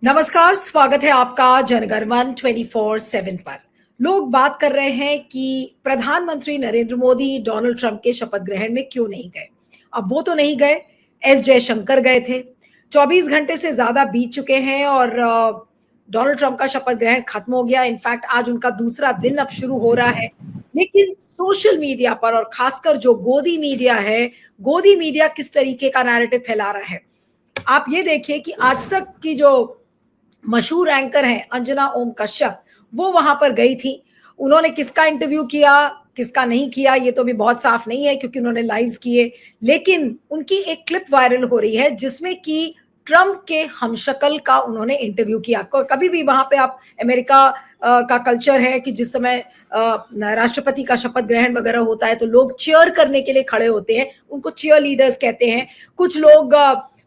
नमस्कार, स्वागत है आपका जनगणमन 24/7 पर। लोग बात कर रहे हैं कि प्रधानमंत्री नरेंद्र मोदी डोनाल्ड ट्रंप के शपथ ग्रहण में क्यों नहीं गए। अब वो तो नहीं गए, एस जयशंकर गए थे। 24 घंटे से ज्यादा बीत चुके हैं और डोनाल्ड ट्रंप का शपथ ग्रहण खत्म हो गया। इनफैक्ट आज उनका दूसरा दिन अब शुरू हो रहा है। लेकिन सोशल मीडिया पर और खासकर जो गोदी मीडिया है, गोदी मीडिया किस तरीके का नैरेटिव फैला रहा है। आप ये देखिए कि आज तक की जो मशहूर एंकर हैं अंजना ओम कश्यप, वो वहां पर गई थी। उन्होंने किसका इंटरव्यू किया, किसका नहीं किया, ये तो अभी बहुत साफ नहीं है क्योंकि उन्होंने लाइव्स किए। लेकिन उनकी एक क्लिप वायरल हो रही है जिसमें कि ट्रंप के हमशक्ल का उन्होंने इंटरव्यू किया। कभी भी वहां पे आप अमेरिका का कल्चर है कि जिस समय राष्ट्रपति का शपथ ग्रहण वगैरह होता है तो लोग चीयर करने के लिए खड़े होते हैं, उनको चीयर लीडर्स कहते हैं। कुछ लोग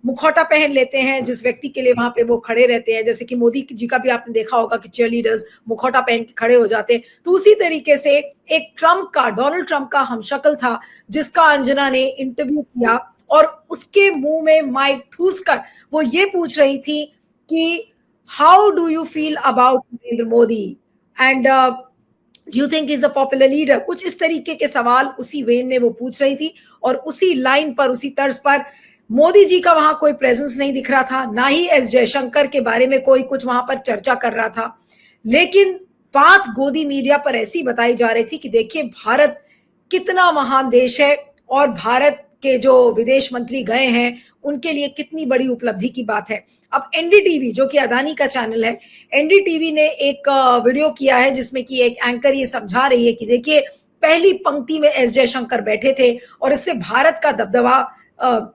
मुखौटा पहन लेते हैं जिस व्यक्ति के लिए वहां पे वो खड़े रहते हैं, जैसे कि मोदी जी का भी आपने देखा होगा कि चीयर लीडर्स मुखौटा पहन के खड़े हो जाते हैं। तो उसी तरीके से एक डोनाल्ड ट्रंप का हमशक्ल था जिसका अंजना ने इंटरव्यू किया और उसके मुंह में माइक ठूस कर वो ये पूछ रही थी कि how do you feel about Narendra Modi and do you think is a popular leader. कुछ इस तरीके के सवाल उसी वेन में वो पूछ रही थी और उसी लाइन पर, उसी तर्ज पर मोदी जी का वहां कोई प्रेजेंस नहीं दिख रहा था, ना ही एस जयशंकर के बारे में कोई कुछ वहां पर चर्चा कर रहा था। लेकिन बात गोदी मीडिया पर ऐसी बताई जा रही थी कि देखिए भारत कितना महान देश है और भारत के जो विदेश मंत्री गए हैं उनके लिए कितनी बड़ी उपलब्धि की बात है। अब एनडीटीवी जो कि अदानी का चैनल है, एनडीटीवी ने एक वीडियो किया है जिसमें कि एक एंकर ये समझा रही है कि देखिए पहली पंक्ति में एस जयशंकर बैठे थे और इससे भारत का दबदबा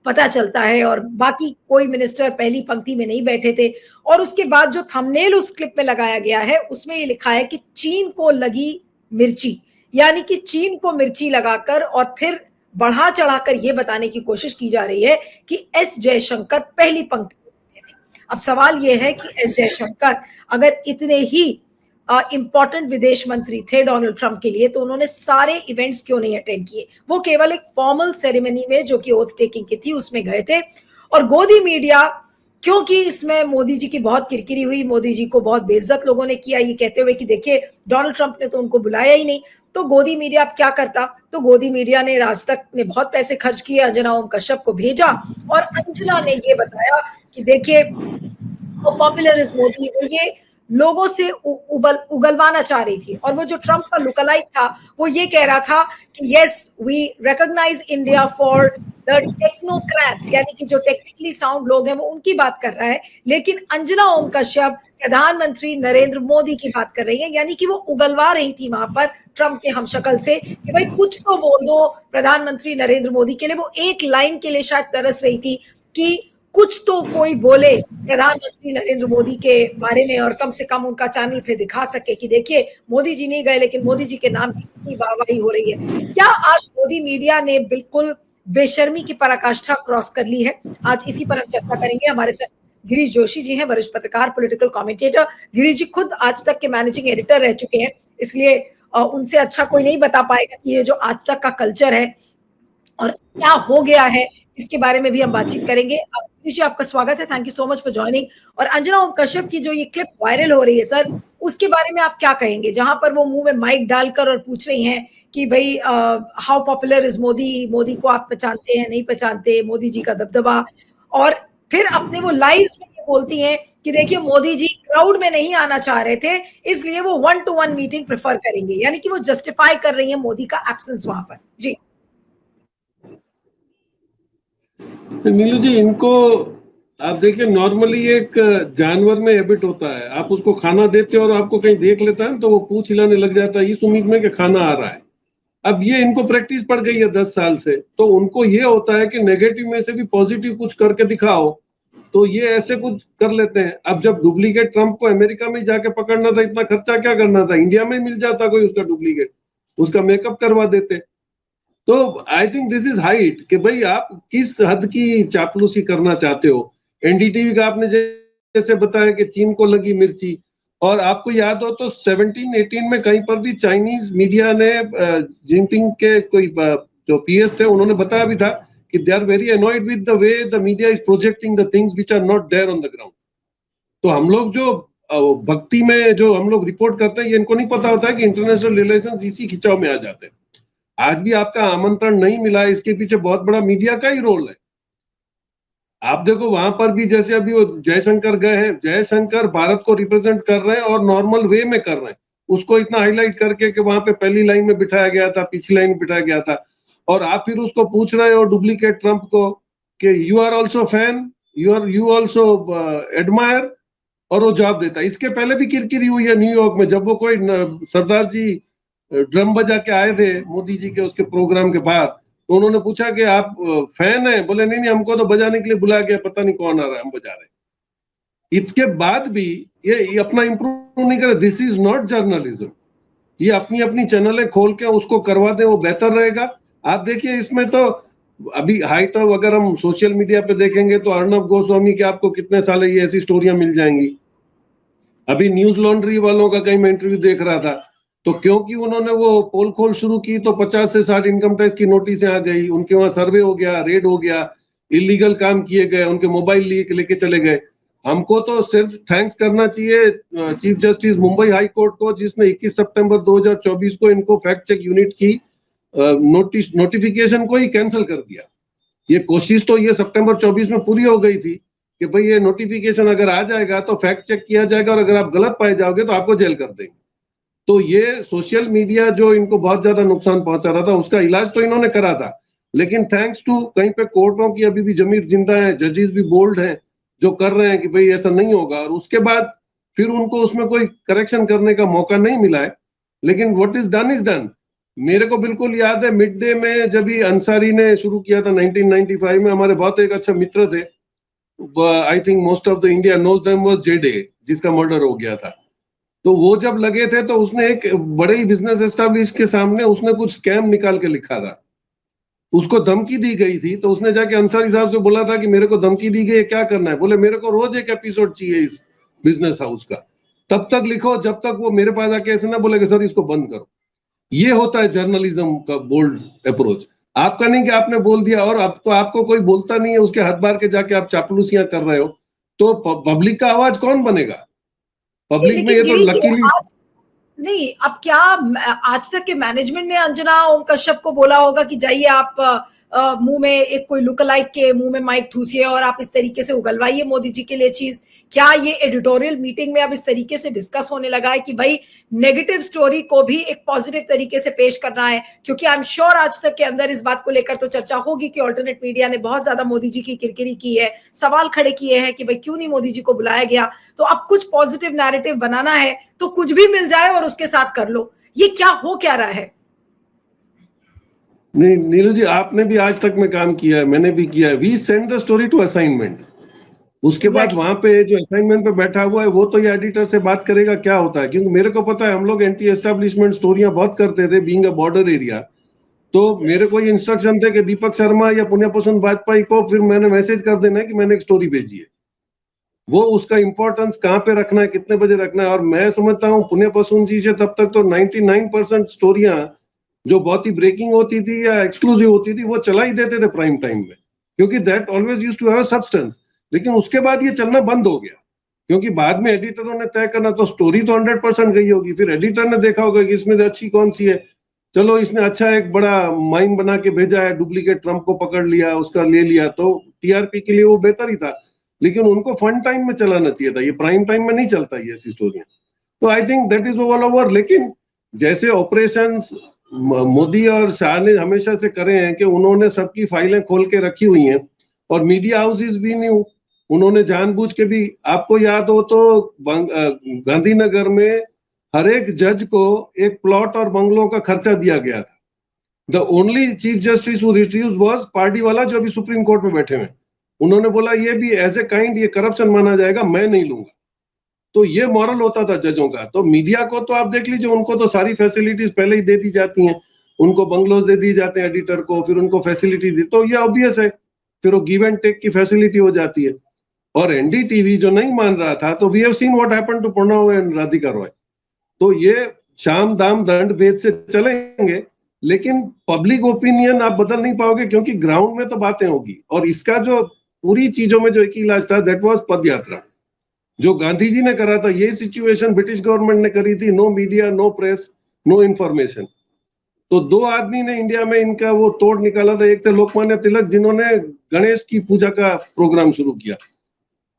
पता चलता है और बाकी कोई मिनिस्टर पहली पंक्ति में नहीं बैठे थे। और उसके बाद जो थंबनेल उस क्लिप में लगाया गया है उसमें ये लिखा है कि चीन को लगी मिर्ची, यानी कि चीन को मिर्ची लगाकर और फिर बढ़ा चढ़ाकर ये बताने की कोशिश की जा रही है कि एस जयशंकर पहली पंक्ति में बैठे थे। अब सवाल यह है कि एस जयशंकर अगर इतने ही इंपॉर्टेंट विदेश मंत्री थे डोनाल्ड ट्रंप के लिए तो उन्होंने सारे इवेंट्स क्यों नहीं अटेंड किए। वो केवल एक फॉर्मल सेरेमनी में जो कि ओथ टेकिंग की थी उसमें गए थे। और गोदी मीडिया, क्योंकि इसमें मोदी जी की बहुत किरकिरी हुई, मोदी जी को बहुत बेइज्जत लोगों ने किया ये कहते हुए कि देखिए डोनाल्ड ट्रंप ने तो उनको बुलाया ही नहीं, तो गोदी मीडिया अब क्या करता। तो गोदी मीडिया ने, राज तक ने बहुत पैसे खर्च किए, अंजना ओम कश्यप को भेजा और अंजना ने ये बताया कि देखिए वो पॉपुलर इज मोदी, वो ये लोगों से उगलवाना चाह रही थी। और वो जो ट्रंप का लुकलाइक था वो ये कह रहा था कि yes we recognise India for the technocrats, यानी कि जो टेक्निकली साउंड लोग हैं वो उनकी बात कर रहा है। लेकिन अंजना ओम कश्यप प्रधानमंत्री नरेंद्र मोदी की बात कर रही है, यानी कि वो उगलवा रही थी वहां पर ट्रंप के हमशक्ल से कि भाई कुछ तो बोल दो प्रधानमंत्री नरेंद्र मोदी के लिए। वो एक लाइन के लिए शायद तरस रही थी कि कुछ तो कोई बोले प्रधानमंत्री नरेंद्र मोदी के बारे में और कम से कम उनका चैनल पे दिखा सके कि देखिए मोदी जी नहीं गए लेकिन मोदी जी के नाम की कितनी वाहवाही हो रही है। क्या आज मोदी मीडिया ने बिल्कुल बेशर्मी की पराकाष्ठा क्रॉस कर ली है? आज इसी पर हम चर्चा करेंगे। हमारे साथ गिरीश जोशी जी हैं, वरिष्ठ पत्रकार, पॉलिटिकल कमेंटेटर। गिरीश जी खुद आज तक के मैनेजिंग एडिटर रह चुके हैं, इसलिए उनसे अच्छा कोई नहीं बता पाएगा कि ये जो आज तक का कल्चर है और क्या हो गया है, इसके बारे में भी हम बातचीत करेंगे। जी आपका स्वागत है, thank you so much for joining. और अंजना ओम कश्यप की जो ये क्लिप वायरल हो रही है सर, उसके बारे में आप क्या कहेंगे, जहां पर वो मुंह में माइक डालकर और पूछ रही हैं कि भाई how popular is Modi, Modi को आप पहचानते हैं नहीं पहचानते, मोदी जी का दबदबा। और फिर अपने वो लाइव्स में ये बोलती हैं कि देखिए मोदी जी क्राउड में नहीं आना चाह रहे थे इसलिए वो 1-to-1 मीटिंग प्रेफर करेंगे, यानी कि वो जस्टिफाई कर रही है मोदी का एब्सेंस वहां पर। जी नीलू जी, इनको आप देखिए, नॉर्मली एक जानवर में हैबिट होता है, आप उसको खाना देते हो और आपको कहीं देख लेता है तो वो पूंछ हिलाने लग जाता है इस उम्मीद में कि खाना आ रहा है। अब ये इनको प्रैक्टिस पड़ गई है 10 साल से, तो उनको ये होता है कि नेगेटिव में से भी पॉजिटिव कुछ करके दिखाओ, तो ये ऐसे कुछ कर लेते हैं। अब जब डुप्लीकेट ट्रंप को अमेरिका में जाके पकड़ना था, इतना खर्चा क्या करना था, इंडिया में मिल जाता कोई उसका डुप्लीकेट, उसका मेकअप करवा देते। तो आई थिंक दिस इज हाइट कि भाई आप किस हद की चापलूसी करना चाहते हो। एनडीटीवी का आपने जैसे बताया कि चीन को लगी मिर्ची, और आपको याद हो तो 17-18 में कहीं पर भी चाइनीज मीडिया ने जिनपिंग के कोई जो पीएस थे उन्होंने बताया भी था कि they are very annoyed with the way the media is projecting the things which are not there on the ground. तो हम लोग जो भक्ति में जो हम लोग रिपोर्ट करते हैं, ये इनको नहीं पता होता है कि इंटरनेशनल रिलेशंस इसी खिंचाव में आ जाते हैं। आज भी आपका आमंत्रण नहीं मिला, इसके पीछे बहुत बड़ा मीडिया का ही रोल है। आप देखो वहां पर भी, जैसे अभी वो जयशंकर गए हैं, जयशंकर भारत को रिप्रेजेंट कर रहे हैं और नॉर्मल वे में कर रहे हैं, उसको इतना हाईलाइट करके कि वहां पे पहली लाइन में बिठाया गया था, पिछली लाइन में बिठाया गया था, और आप फिर उसको पूछ रहे हो डुप्लीकेट ट्रंप को कि you are also fan, you also admire, और वो जवाब देता है। इसके पहले भी किरकिरी हुई है न्यूयॉर्क में, जब वो कोई सरदार जी ड्रम बजा के आए थे मोदी जी के उसके प्रोग्राम के बाद, तो उन्होंने पूछा कि आप फैन हैं? बोले नहीं नहीं, हमको तो बजाने के लिए बुलाया गया, पता नहीं कौन आ रहा है, हम बजा रहे हैं। इसके बाद भी ये अपना इंप्रूव नहीं करे। This is not journalism. ये अपनी अपनी चैनलें खोल के उसको करवा दें, वो बेहतर रहेगा। आप देखिए इसमें तो अभी हाइट ऑफ, अगर हम सोशल मीडिया पे देखेंगे तो अर्णब गोस्वामी के आपको कितने साल ये ऐसी स्टोरियां मिल जाएंगी। अभी न्यूज लॉन्ड्री वालों का कहीं मैं इंटरव्यू देख रहा था, तो क्योंकि उन्होंने वो पोल खोल शुरू की तो 50 से 60 इनकम टैक्स की नोटिस आ गई, उनके वहां सर्वे हो गया, रेड हो गया, इलीगल काम किए गए, उनके मोबाइल लेके चले गए। हमको तो सिर्फ थैंक्स करना चाहिए chief justice Mumbai high court को, जिसने 21 सितंबर 2024 को इनको फैक्ट चेक यूनिट की नोटिफिकेशन को ही कैंसिल कर दिया। ये कोशिश तो ये सितंबर 24 में पूरी हो गई थी कि भाई ये नोटिफिकेशन अगर आ जाएगा तो फैक्ट चेक किया जाएगा, और अगर आप गलत पाए जाओगे तो आपको जेल कर देंगे। तो ये सोशल मीडिया जो इनको बहुत ज्यादा नुकसान पहुंचा रहा था, उसका इलाज तो इन्होंने करा था, लेकिन थैंक्स टू कहीं पे कोर्टों की अभी भी जमीर जिंदा है, जजेस भी बोल्ड हैं, जो कर रहे हैं कि भाई ऐसा नहीं होगा, और उसके बाद फिर उनको उसमें कोई करेक्शन करने का मौका नहीं मिला है। लेकिन what is done is done. मेरे को बिल्कुल याद है मिड डे में जब ही अंसारी ने शुरू किया था 1995 में, हमारे बहुत एक अच्छा मित्र थे, I think most of the India knows them, was J Dey, जिसका मर्डर हो गया था। तो वो जब लगे थे तो उसने एक बड़े ही बिजनेस एस्टेब्लिश के सामने उसने कुछ स्कैम निकाल के लिखा था, उसको धमकी दी गई थी। तो उसने जाके अंसारी साहब से बोला था कि मेरे को धमकी दी गई है, क्या करना है? बोले मेरे को रोज एक एपिसोड चाहिए इस बिजनेस हाउस का, तब तक लिखो जब तक वो मेरे पास आके ऐसे ना बोले कि सर इसको बंद करो। ये होता है जर्नलिज्म का बोल्ड अप्रोच। आपका नहीं कि आपने बोल दिया और अब तो आपको कोई बोलता नहीं है, उसके हाथ बार के जाके आप चापलूसियां कर रहे हो, तो पब्लिक का आवाज कौन बनेगा? पब्लिक में ये तो लकीली नहीं। अब क्या आज तक के मैनेजमेंट ने अंजना ओम कश्यप को बोला होगा कि जाइए आप मुंह में एक कोई लुकलाइक के मुंह में माइक ठूसिए और आप इस तरीके से उगलवाइए मोदी जी के लिए चीज? क्या ये एडिटोरियल मीटिंग में अब इस तरीके से डिस्कस होने लगा है कि भाई नेगेटिव स्टोरी को भी एक पॉजिटिव तरीके से पेश करना है? क्योंकि आई एम श्योर आज तक के अंदर इस बात को लेकर तो चर्चा होगी कि ऑल्टरनेट मीडिया ने बहुत ज्यादा मोदी जी की किरकिरी की है, सवाल खड़े किए हैं कि भाई क्यों नहीं मोदी जी को बुलाया गया। तो अब कुछ पॉजिटिव नैरेटिव बनाना है तो कुछ भी मिल जाए और उसके साथ कर लो। ये क्या हो क्या रहा है? नहीं नीलू जी, आपने भी आज तक में काम किया है, मैंने भी किया है। We send the story to assignment, उसके बाद वहां पे जो असाइनमेंट पे बैठा हुआ है वो तो ये एडिटर से बात करेगा क्या होता है। क्योंकि मेरे को पता है हम लोग एंटी एस्टेब्लिशमेंट स्टोरियां बहुत करते थे बीइंग अ बॉर्डर एरिया। तो मेरे को ये इंस्ट्रक्शन थे कि दीपक शर्मा या पुण्य प्रसून वाजपेयी को फिर मैंने मैसेज कर देना है कि मैंने एक स्टोरी भेजी है, वो उसका इंपॉर्टेंस कहाँ पे रखना है, कितने बजे रखना है। और मैं समझता हूँ पुण्य प्रसून जी से तब तक तो 99% स्टोरियां जो बहुत ही ब्रेकिंग होती थी या एक्सक्लूसिव होती थी वो चला ही देते थे प्राइम टाइम में, क्योंकि that always used to have substance. लेकिन उसके बाद ये चलना बंद हो गया, क्योंकि बाद में एडिटरों ने तय करना, तो स्टोरी तो 100% गई होगी, फिर एडिटर ने देखा होगा कि इसमें अच्छी कौन सी है, चलो इसने अच्छा एक बड़ा माइम बना के भेजा है, डुप्लीकेट ट्रंप को पकड़ लिया, उसका ले लिया, तो टीआरपी के लिए वो बेहतर ही था। लेकिन उनको फन टाइम में चलाना चाहिए था, ये प्राइम टाइम में नहीं चलता ये ऐसी स्टोरियां। तो I think that is all over. लेकिन जैसे ऑपरेशन मोदी और शाह ने हमेशा से करे हैं कि उन्होंने सबकी फाइलें खोल के रखी हुई हैं, और मीडिया हाउसेस भी नहीं, उन्होंने जानबूझ के भी, आपको याद हो तो गांधीनगर में हर एक जज को एक प्लॉट और बंगलों का खर्चा दिया गया था। The only chief justice who refused was party वाला जो अभी सुप्रीम कोर्ट में बैठे हुए। उन्होंने बोला ये भी एज ए काइंड ये करप्शन माना जाएगा, मैं नहीं लूंगा। तो ये मॉरल होता था जजों का। तो मीडिया को तो आप देख लीजिए, उनको तो सारी फैसिलिटीज पहले ही दे दी जाती हैं, उनको बंगलोज दे दिए जाते हैं एडिटर को, फिर उनको फैसिलिटी दी, तो ये ऑब्वियस है, फिर वो गिव एंड टेक की फैसिलिटी हो जाती है। और एनडीटीवी जो नहीं मान रहा था, तो we have seen what happened to Pranav and Radhika Roy. तो ये शाम दाम दंड भेद से चलेंगे, लेकिन पब्लिक ओपिनियन आप बदल नहीं पाओगे, क्योंकि ग्राउंड में तो बातें होगी। और इसका जो पूरी चीजों में जो एक ही इलाज था, दैट वाज पद यात्रा। जो गांधी जी ने करा था, ये सिचुएशन ब्रिटिश गवर्नमेंट ने करी थी, no media, no press, no information. तो दो आदमी ने इंडिया में इनका वो तोड़ निकाला था। एक थे लोकमान्य तिलक, जिन्होंने गणेश की पूजा का प्रोग्राम शुरू किया।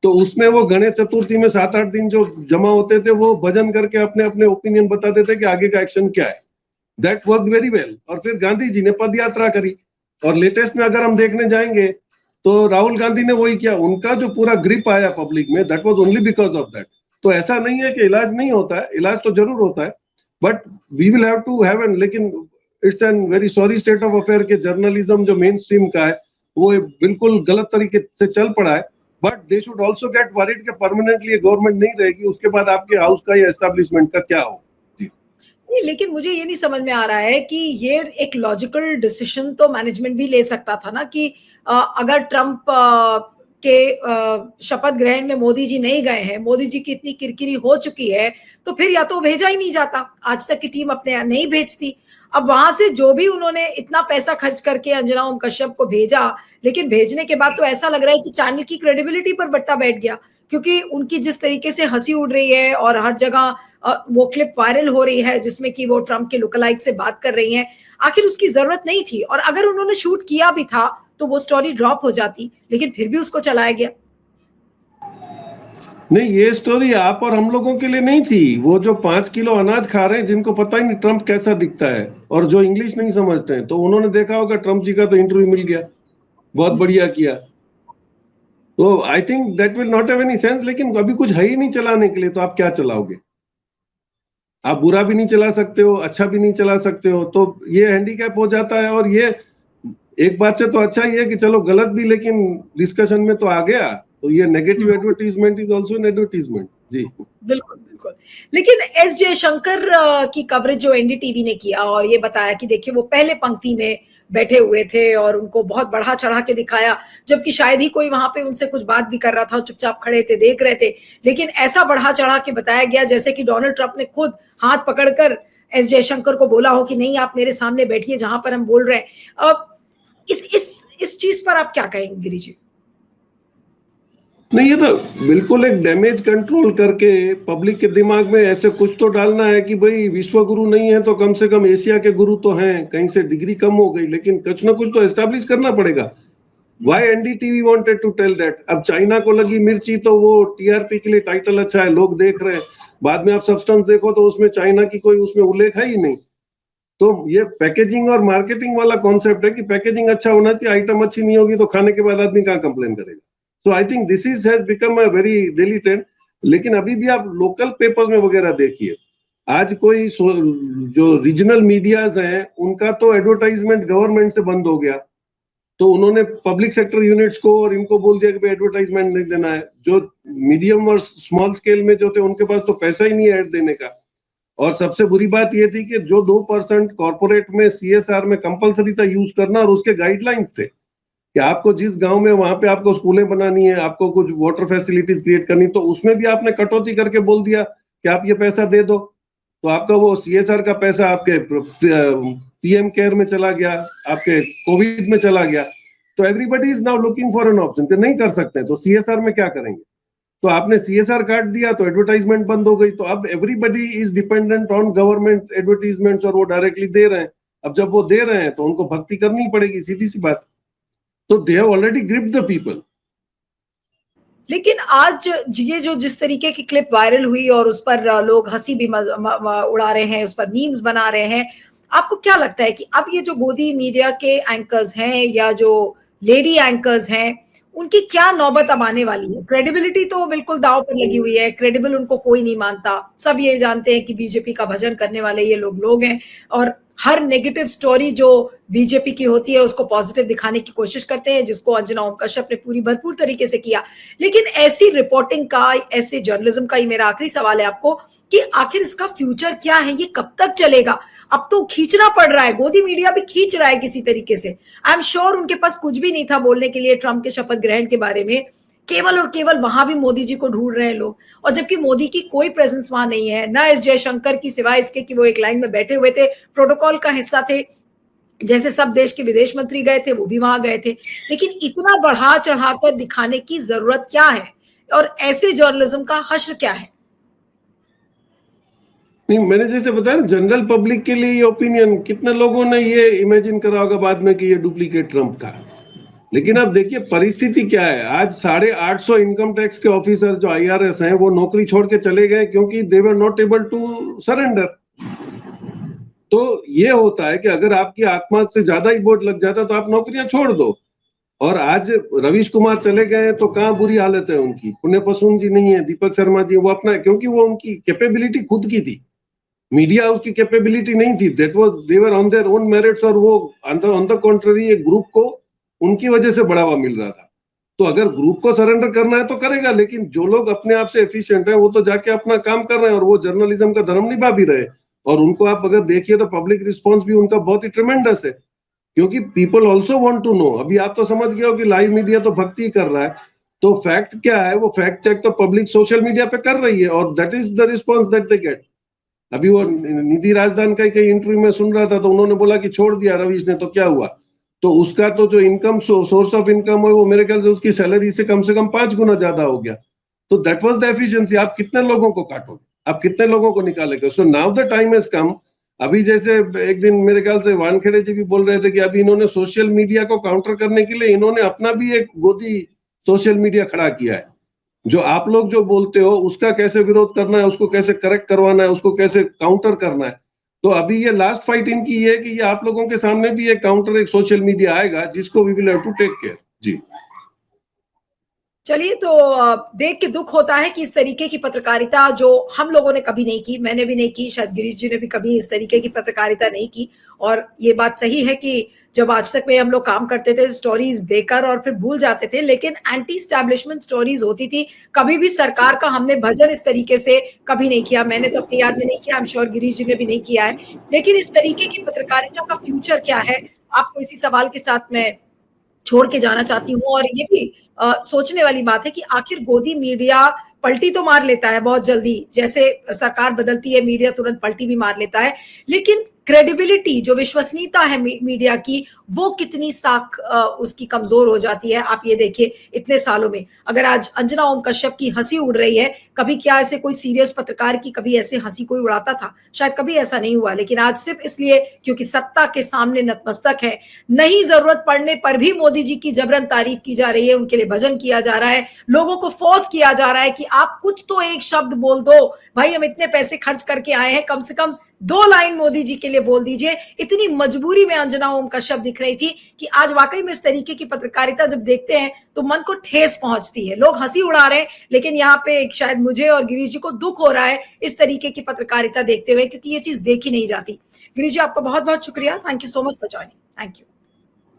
तो उसमें वो गणेश चतुर्थी में 7-8 दिन जो जमा होते थे, वो भजन करके अपने अपने ओपिनियन बताते थे कि आगे का एक्शन क्या है। That work very well. और फिर गांधी जी ने पद यात्रा करी, और लेटेस्ट में अगर हम देखने जाएंगे तो राहुल गांधी ने वही किया। उनका जो पूरा ग्रिप आया पब्लिक में, that was only because of that. तो ऐसा नहीं है कि इलाज नहीं होता है, इलाज तो जरूर होता है, but we will have to have an, लेकिन it's an very sorry state of affair के जर्नलिज्म जो मेन स्ट्रीम का है वो बिल्कुल गलत तरीके से चल पड़ा है। But they should also get worried कि परमानेंटली गवर्नमेंट नहीं रहेगी, उसके बाद आपके हाउस का या एस्टेब्लिशमेंट का क्या हो। नहीं, लेकिन मुझे ये नहीं समझ में आ रहा है कि ये एक लॉजिकल डिसीजन तो मैनेजमेंट भी ले सकता था ना कि अगर ट्रंप के शपथ ग्रहण में मोदी जी नहीं गए हैं, मोदी जी की इतनी किरकिरी हो चुकी है, तो फिर या तो भेजा ही नहीं जाता, आज तक की टीम अपने यहाँ नहीं भेजती। अब वहां से जो भी उन्होंने इतना पैसा खर्च करके अंजना ओम कश्यप को भेजा, लेकिन भेजने के बाद तो ऐसा लग रहा है कि चैनल की क्रेडिबिलिटी पर बट्टा बैठ गया, क्योंकि उनकी जिस तरीके से हंसी उड़ रही है और हर जगह वो क्लिप वायरल हो रही है जिसमें कि वो ट्रंप के लुकलाइक से बात कर रही हैं, आखिर उसकी जरूरत नहीं थी। और अगर उन्होंने शूट किया भी था तो वो स्टोरी ड्रॉप हो जाती, लेकिन फिर भी उसको चलाया गया। नहीं, ये स्टोरी आप और हम लोगों के लिए नहीं थी। वो जो 5 किलो अनाज खा रहे हैं, जिनको पता ही नहीं ट्रंप कैसा दिखता है, और जो इंग्लिश नहीं समझते हैं, तो उन्होंने देखा होगा ट्रंप जी का तो इंटरव्यू मिल गया, बहुत बढ़िया किया। तो I think that will not have any sense. लेकिन अभी कुछ है ही नहीं चलाने के लिए, तो आप क्या चलाओगे? आप बुरा भी नहीं चला सकते हो, अच्छा भी नहीं चला सकते हो, तो ये हैंडीकैप हो जाता है। और ये एक बात से तो अच्छा ही है कि चलो गलत भी, लेकिन डिस्कशन में तो आ गया। तो ये negative advertisement is also an advertisement. जी बिल्कुल बिल्कुल। लेकिन एस जयशंकर की कवरेज जो एनडीटीवी ने किया और ये बताया कि देखिए वो पहले पंक्ति में बैठे हुए थे और उनको बहुत बढ़ा चढ़ा के दिखाया, जबकि शायद ही कोई वहां पे उनसे कुछ बात भी कर रहा था, चुपचाप खड़े थे, देख रहे थे, लेकिन ऐसा बढ़ा चढ़ा के बताया गया जैसे कि डोनाल्ड ट्रंप ने खुद हाथ पकड़कर एस जयशंकर को बोला हो कि नहीं, आप मेरे सामने बैठिए जहां पर हम बोल रहे हैं। अब इस चीज पर आप क्या कहेंगे गिरी जी? नहीं, ये तो बिल्कुल एक डैमेज कंट्रोल करके पब्लिक के दिमाग में ऐसे कुछ तो डालना है कि भाई विश्व गुरु नहीं है तो कम से कम एशिया के गुरु तो हैं। कहीं से डिग्री कम हो गई, लेकिन कुछ ना कुछ तो एस्टेब्लिश करना पड़ेगा। Why NDTV wanted to tell that? अब चाइना को लगी मिर्ची, तो वो टीआरपी के लिए टाइटल अच्छा है, लोग देख रहे हैं। बाद में आप सब्सटेंस देखो तो उसमें चाइना की कोई उसमें उल्लेख है ही नहीं। तो ये पैकेजिंग और मार्केटिंग वाला कॉन्सेप्ट है कि पैकेजिंग अच्छा होना चाहिए, आइटम अच्छी नहीं होगी तो खाने के बाद आदमी कहाँ कंप्लेन करेगा। So I think this is has become a very daily trend. लेकिन अभी भी आप लोकल पेपर्स में वगैरह देखिए, आज कोई जो रीजनल मीडियाज हैं उनका तो एडवर्टाइजमेंट गवर्नमेंट से बंद हो गया, तो उन्होंने पब्लिक सेक्टर यूनिट्स को और इनको बोल दिया कि भाई एडवर्टाइजमेंट नहीं देना है। जो मीडियम और स्मॉल स्केल में जो थे उनके पास तो पैसा ही नहीं है ऐड देने का। और सबसे बुरी बात ये थी कि जो 2% कॉर्पोरेट में सीएसआर में कंपलसरी था यूज करना, और उसके गाइडलाइंस थे कि आपको जिस गांव में वहां पे आपको स्कूलें बनानी है, आपको कुछ वाटर फैसिलिटीज क्रिएट करनी, तो उसमें भी आपने कटौती करके बोल दिया कि आप ये पैसा दे दो। तो आपका वो सीएसआर का पैसा आपके पीएम केयर में चला गया, आपके कोविड में चला गया। तो everybody is now looking for an option कि नहीं कर सकते, तो सीएसआर में क्या करेंगे? तो आपने सीएसआर काट दिया तो एडवर्टाइजमेंट बंद हो गई। तो अब everybody is dependent on government advertisements, और वो डायरेक्टली दे रहे हैं। अब जब वो दे रहे हैं तो उनको भक्ति करनी पड़ेगी, सीधी सी बात। तो they have already gripped the people. लेकिन आज ये जो जिस तरीके की क्लिप वायरल हुई और उस पर लोग हंसी भी उड़ा रहे हैं, उस पर मीम्स बना रहे हैं, आपको क्या लगता है कि अब ये जो गोदी मीडिया के एंकर्स हैं या जो लेडी एंकर्स हैं, उनकी क्या नौबत अब आने वाली है? क्रेडिबिलिटी तो बिल्कुल दांव पर लगी हुई है, क्रेडिबल उनको कोई नहीं मानता, सब ये जानते हैं कि बीजेपी का भजन करने वाले ये लोग हैं, और हर नेगेटिव स्टोरी जो बीजेपी की होती है उसको पॉजिटिव दिखाने की कोशिश करते हैं, जिसको अंजना ओम कश्यप ने पूरी भरपूर तरीके से किया। लेकिन ऐसी रिपोर्टिंग का, ऐसे जर्नलिज्म का, ये मेरा आखिरी सवाल है आपको कि आखिर इसका फ्यूचर क्या है, ये कब तक चलेगा? अब तो खींचना पड़ रहा है, गोदी मीडिया भी खींच रहा है किसी तरीके से। आई एम श्योर उनके पास कुछ भी नहीं था बोलने के लिए ट्रंप के शपथ ग्रहण के बारे में, केवल और केवल वहां भी मोदी जी को ढूंढ रहे हैं लोग, और जबकि मोदी की कोई प्रेजेंस वहां नहीं है, ना एस जयशंकर की, सिवाय इसके कि वो एक लाइन में बैठे हुए थे, प्रोटोकॉल का हिस्सा थे, जैसे सब देश के विदेश मंत्री गए थे वो भी वहां गए थे। लेकिन इतना बढ़ा चढ़ाकर दिखाने की जरूरत क्या है? और ऐसे जर्नलिज्म का हश्र क्या है? नहीं, मैंने जैसे बताया जनरल पब्लिक के लिए ये ओपिनियन, कितने लोगों ने ये इमेजिन करा होगा बाद में कि ये डुप्लीकेट ट्रंप था। लेकिन अब देखिए परिस्थिति क्या है, आज 850 इनकम टैक्स के ऑफिसर जो IRS हैं वो नौकरी छोड़ के चले गए क्योंकि they were not able to surrender. तो ये होता है कि अगर आपकी आत्मा से ज्यादा ही बोझ लग जाता तो आप नौकरियां छोड़ दो। और आज रवीश कुमार चले गए तो कहाँ बुरी हालत है उनकी, पुण्य पसून जी नहीं है, दीपक शर्मा जी, वो अपना, क्योंकि वो उनकी कैपेबिलिटी खुद की थी, मीडिया उसकी कैपेबिलिटी नहीं थी, that was they were on their own merits, और वो ऑन द कॉन्ट्ररी एक ग्रुप को उनकी वजह से बढ़ावा मिल रहा था। तो अगर ग्रुप को सरेंडर करना है तो करेगा, लेकिन जो लोग अपने आप से एफिशिएंट है वो तो जाके अपना काम कर रहे हैं और वो जर्नलिज्म का धर्म निभा भी रहे। और उनको आप अगर देखिए तो पब्लिक रिस्पॉन्स भी उनका बहुत ही ट्रेमेंडस है, क्योंकि people also want to know. अभी आप तो समझ गए हो कि लाइव मीडिया तो भक्ति कर रहा है, तो फैक्ट क्या है, वो फैक्ट चेक तो पब्लिक सोशल मीडिया पे कर रही है और that is the response that they get. अभी वो निधि राजदान का कई इंटरव्यू में सुन रहा था तो उन्होंने बोला कि छोड़ दिया रवीश ने तो क्या हुआ, तो उसका तो जो इनकम सोर्स ऑफ इनकम है वो मेरे ख्याल से उसकी सैलरी से कम 5 गुना ज्यादा हो गया। तो दैट वाज द एफिशिएंसी। आप कितने लोगों को काटोगे, आप कितने लोगों को निकालेंगे? So now the time has come. अभी जैसे एक दिन मेरे ख्याल से वानखेड़े जी भी बोल रहे थे कि अभी इन्होंने सोशल मीडिया को काउंटर करने के लिए इन्होंने अपना भी एक गोदी सोशल मीडिया खड़ा किया है। जो आप लोग जो बोलते हो उसका कैसे विरोध करना है, उसको कैसे करेक्ट करवाना है, उसको कैसे काउंटर करना है। तो अभी ये लास्ट फाइट इनकी ये है कि ये आप लोगों के सामने भी एक काउंटर, एक सोशल मीडिया आएगा जिसको we will have to take care. जी चलिए, तो देख के दुख होता है कि इस तरीके की पत्रकारिता जो हम लोगों ने कभी नहीं की, मैंने भी नहीं की, शायद गिरीश जी ने भी कभी इस तरीके की पत्रकारिता नहीं की। और ये बात सही है कि जब आज तक में हम लोग काम करते थे स्टोरीज देकर और फिर भूल जाते थे, लेकिन एंटी स्टैब्लिशमेंट स्टोरीज होती थी। कभी भी सरकार का हमने भजन इस तरीके से कभी नहीं किया, मैंने तो अपनी याद में नहीं किया, आई एम श्योर गिरीश जी ने भी नहीं किया है। लेकिन इस तरीके की पत्रकारिता का फ्यूचर क्या है, आपको इसी सवाल के साथ मैं छोड़ के जाना चाहती हूँ। और ये भी सोचने वाली बात है कि आखिर गोदी मीडिया पलटी तो मार लेता है बहुत जल्दी, जैसे सरकार बदलती है मीडिया तुरंत पलटी भी मार लेता है, लेकिन क्रेडिबिलिटी, जो विश्वसनीयता है मीडिया की, वो कितनी साख उसकी कमजोर हो जाती है। आप ये देखिए इतने सालों में, अगर आज अंजना ओम कश्यप की हंसी उड़ रही है, कभी क्या ऐसे कोई सीरियस पत्रकार की कभी ऐसे हंसी कोई उड़ाता था? शायद कभी ऐसा नहीं हुआ। लेकिन आज सिर्फ इसलिए क्योंकि सत्ता के सामने नतमस्तक है, नहीं जरूरत पड़ने पर भी मोदी जी की जबरन तारीफ की जा रही है, उनके लिए भजन किया जा रहा है, लोगों को फोर्स किया जा रहा है कि आप कुछ तो एक शब्द बोल दो भाई, हम इतने पैसे खर्च करके आए हैं, कम से कम 2 लाइन मोदी जी के लिए बोल दीजिए। इतनी मजबूरी में अंजना ओम कश्यप दिख रही थी कि आज वाकई में इस तरीके की पत्रकारिता जब देखते हैं तो मन को ठेस पहुंचती है। लोग हंसी उड़ा रहे हैं, लेकिन यहाँ पे शायद मुझे और गिरीश जी को दुख हो रहा है इस तरीके की पत्रकारिता देखते हुए, क्योंकि ये चीज देखी नहीं जाती। गिरीश जी, आपका बहुत बहुत शुक्रिया, thank you so much for joining. Thank you.